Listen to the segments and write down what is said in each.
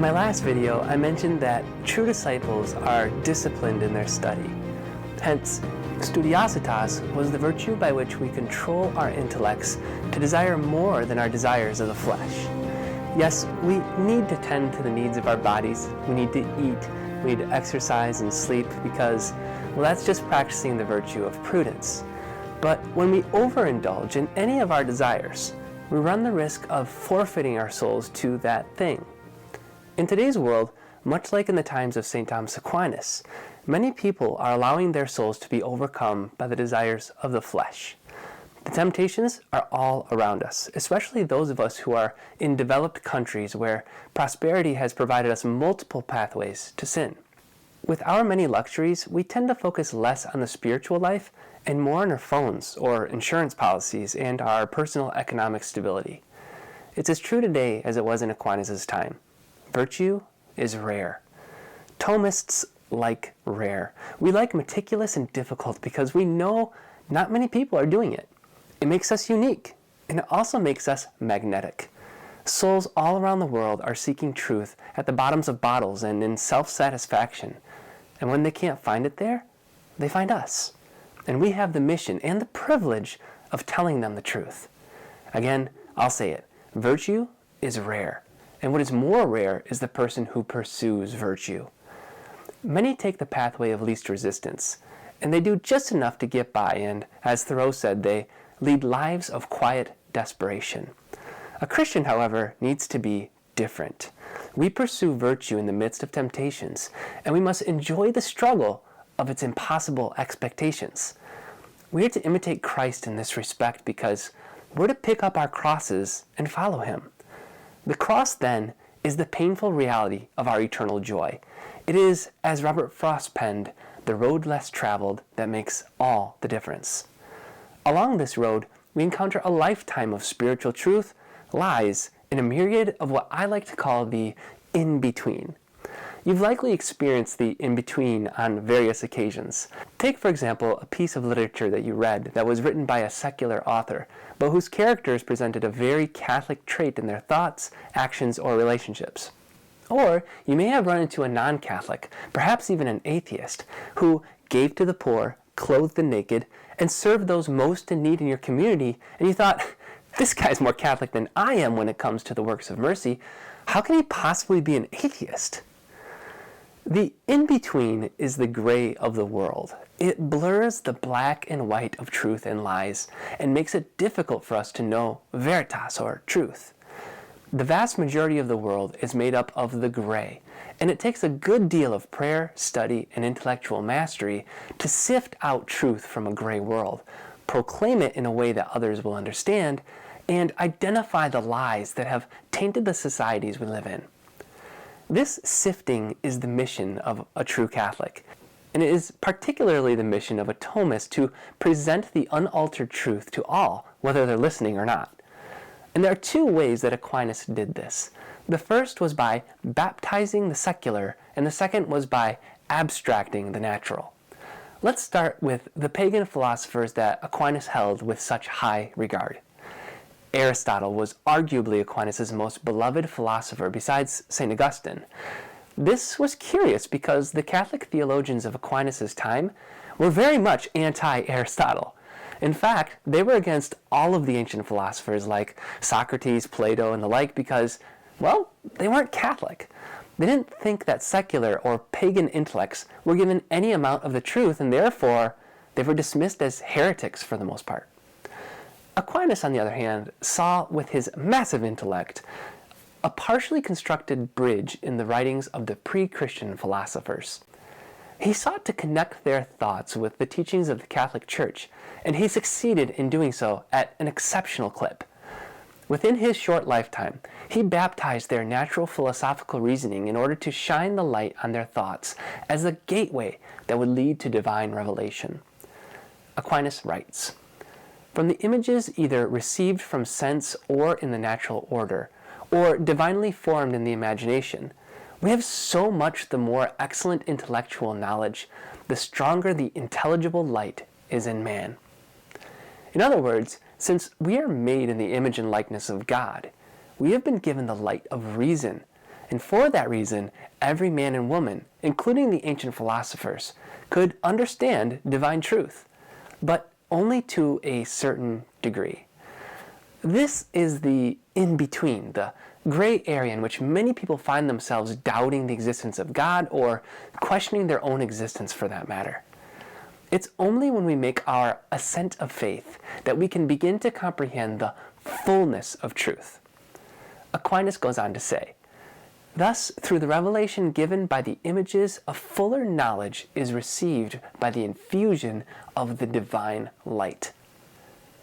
In my last video, I mentioned that true disciples are disciplined in their study. Hence, studiositas was the virtue by which we control our intellects to desire more than our desires of the flesh. Yes, we need to tend to the needs of our bodies. We need to eat. We need to exercise and sleep because, well, that's just practicing the virtue of prudence. But when we overindulge in any of our desires, we run the risk of forfeiting our souls to that thing. In today's world, much like in the times of St. Thomas Aquinas, many people are allowing their souls to be overcome by the desires of the flesh. The temptations are all around us, especially those of us who are in developed countries where prosperity has provided us multiple pathways to sin. With our many luxuries, we tend to focus less on the spiritual life and more on our phones or insurance policies and our personal economic stability. It's as true today as it was in Aquinas' time. Virtue is rare. Thomists like rare. We like meticulous and difficult because we know not many people are doing it. It makes us unique, and it also makes us magnetic. Souls all around the world are seeking truth at the bottoms of bottles and in self-satisfaction. And when they can't find it there, they find us. And we have the mission and the privilege of telling them the truth. Again, I'll say it. Virtue is rare. And what is more rare is the person who pursues virtue. Many take the pathway of least resistance, and they do just enough to get by, and as Thoreau said, they lead lives of quiet desperation. A Christian, however, needs to be different. We pursue virtue in the midst of temptations, and we must enjoy the struggle of its impossible expectations. We are to imitate Christ in this respect because we're to pick up our crosses and follow him. The cross, then, is the painful reality of our eternal joy. It is, as Robert Frost penned, the road less traveled that makes all the difference. Along this road, we encounter a lifetime of spiritual truth, lies, and a myriad of what I like to call the in-between. You've likely experienced the in-between on various occasions. Take, for example, a piece of literature that you read that was written by a secular author, but whose characters presented a very Catholic trait in their thoughts, actions, or relationships. Or you may have run into a non-Catholic, perhaps even an atheist, who gave to the poor, clothed the naked, and served those most in need in your community, and you thought, this guy's more Catholic than I am when it comes to the works of mercy. How can he possibly be an atheist? The in-between is the gray of the world. It blurs the black and white of truth and lies and makes it difficult for us to know veritas or truth. The vast majority of the world is made up of the gray, and it takes a good deal of prayer, study, and intellectual mastery to sift out truth from a gray world, proclaim it in a way that others will understand, and identify the lies that have tainted the societies we live in. This sifting is the mission of a true Catholic, and it is particularly the mission of a Thomist to present the unaltered truth to all, whether they're listening or not. And there are two ways that Aquinas did this. The first was by baptizing the secular, and the second was by abstracting the natural. Let's start with the pagan philosophers that Aquinas held with such high regard. Aristotle was arguably Aquinas' most beloved philosopher besides St. Augustine. This was curious because the Catholic theologians of Aquinas' time were very much anti-Aristotle. In fact, they were against all of the ancient philosophers like Socrates, Plato, and the like because, well, they weren't Catholic. They didn't think that secular or pagan intellects were given any amount of the truth, and therefore they were dismissed as heretics for the most part. Aquinas, on the other hand, saw with his massive intellect a partially constructed bridge in the writings of the pre-Christian philosophers. He sought to connect their thoughts with the teachings of the Catholic Church, and he succeeded in doing so at an exceptional clip. Within his short lifetime, he baptized their natural philosophical reasoning in order to shine the light on their thoughts as a gateway that would lead to divine revelation. Aquinas writes, "From the images either received from sense or in the natural order, or divinely formed in the imagination, we have so much the more excellent intellectual knowledge, the stronger the intelligible light is in man." In other words, since we are made in the image and likeness of God, we have been given the light of reason, And for that reason, every man and woman, including the ancient philosophers, could understand divine truth, but only to a certain degree. This is the in-between, the gray area in which many people find themselves doubting the existence of God or questioning their own existence for that matter. It's only when we make our assent of faith that we can begin to comprehend the fullness of truth. Aquinas goes on to say, "Thus, through the revelation given by the images, a fuller knowledge is received by the infusion of the divine light."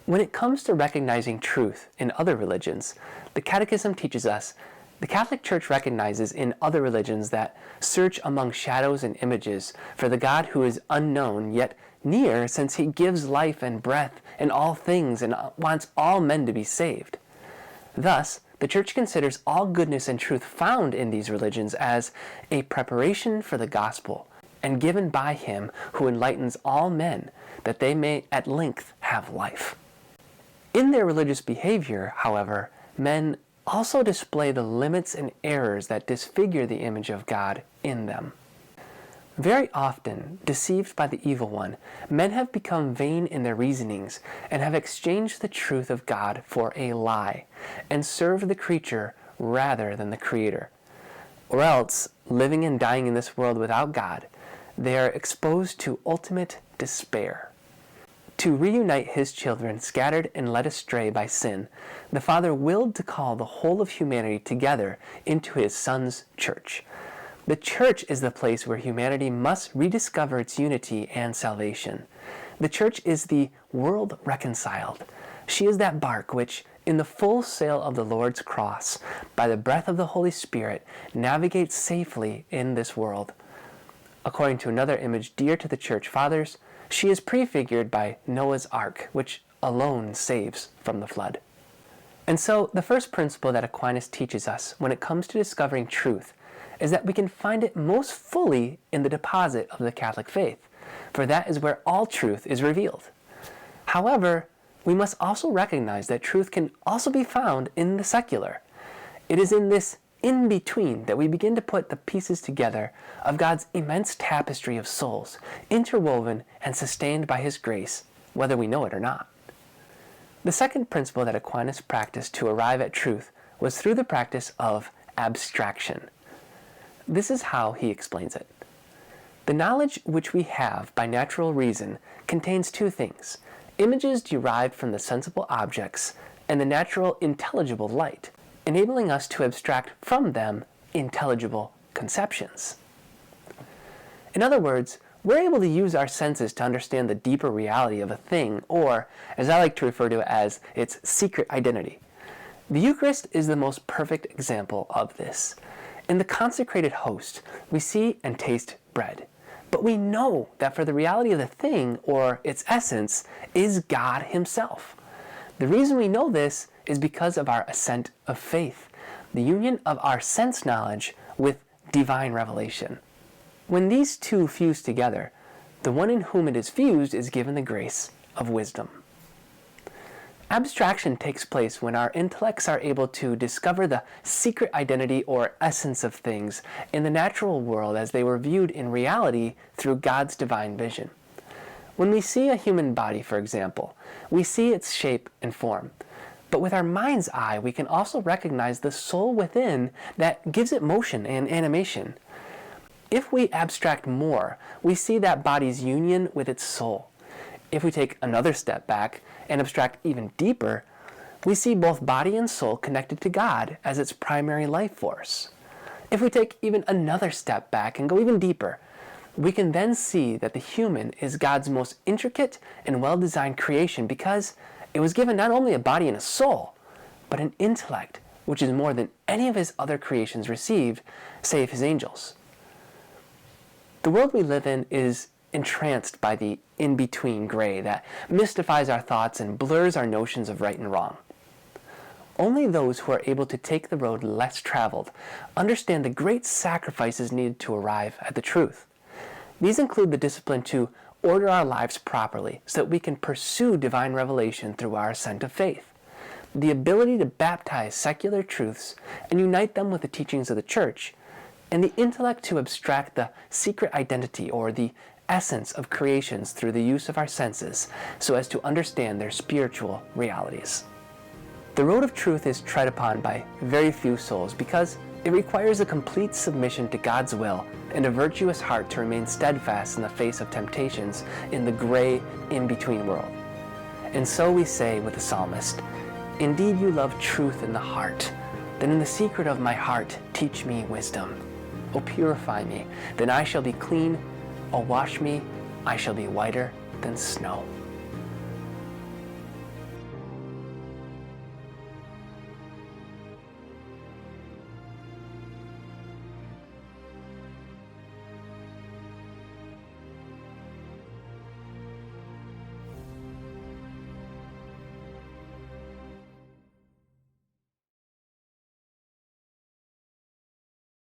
When it comes to recognizing truth in other religions, the Catechism teaches us the Catholic Church recognizes in other religions that search among shadows and images for the God who is unknown yet near, since he gives life and breath in all things and wants all men to be saved. Thus, the Church considers all goodness and truth found in these religions as a preparation for the gospel and given by him who enlightens all men that they may at length have life. In their religious behavior, however, men also display the limits and errors that disfigure the image of God in them. Very often, deceived by the evil one, men have become vain in their reasonings and have exchanged the truth of God for a lie and served the creature rather than the Creator. Or else, living and dying in this world without God, they are exposed to ultimate despair. To reunite his children scattered and led astray by sin, the Father willed to call the whole of humanity together into his Son's church. The church is the place where humanity must rediscover its unity and salvation. The church is the world reconciled. She is that bark which, in the full sail of the Lord's cross, by the breath of the Holy Spirit, navigates safely in this world. According to another image dear to the church fathers, she is prefigured by Noah's Ark, which alone saves from the flood. And so, the first principle that Aquinas teaches us when it comes to discovering truth is that we can find it most fully in the deposit of the Catholic faith, for that is where all truth is revealed. However, we must also recognize that truth can also be found in the secular. It is in this in-between that we begin to put the pieces together of God's immense tapestry of souls, interwoven and sustained by his grace, whether we know it or not. The second principle that Aquinas practiced to arrive at truth was through the practice of abstraction. This is how he explains it. The knowledge which we have by natural reason contains two things: images derived from the sensible objects and the natural intelligible light, enabling us to abstract from them intelligible conceptions. In other words, we're able to use our senses to understand the deeper reality of a thing, or, as I like to refer to it as, its secret identity. The Eucharist is the most perfect example of this. In the consecrated host, we see and taste bread, but we know that for the reality of the thing, or its essence, is God himself. The reason we know this is because of our assent of faith, the union of our sense knowledge with divine revelation. When these two fuse together, the one in whom it is fused is given the grace of wisdom. Abstraction takes place when our intellects are able to discover the secret identity or essence of things in the natural world as they were viewed in reality through God's divine vision. When we see a human body, for example, we see its shape and form. But with our mind's eye, we can also recognize the soul within that gives it motion and animation. If we abstract more, we see that body's union with its soul. If we take another step back and abstract even deeper, we see both body and soul connected to God as its primary life force. If we take even another step back and go even deeper, we can then see that the human is God's most intricate and well-designed creation because it was given not only a body and a soul, but an intellect, which is more than any of his other creations received, save his angels. The world we live in is entranced by the in-between gray that mystifies our thoughts and blurs our notions of right and wrong. Only those who are able to take the road less traveled understand the great sacrifices needed to arrive at the truth. These include the discipline to order our lives properly so that we can pursue divine revelation through our assent of faith, the ability to baptize secular truths and unite them with the teachings of the Church, and the intellect to abstract the secret identity or the essence of creations through the use of our senses so as to understand their spiritual realities. The road of truth is tread upon by very few souls because it requires a complete submission to God's will and a virtuous heart to remain steadfast in the face of temptations in the gray, in-between world. And so we say with the psalmist, "Indeed you love truth in the heart. Then in the secret of my heart teach me wisdom. O purify me, then I shall be clean. O wash me, I shall be whiter than snow."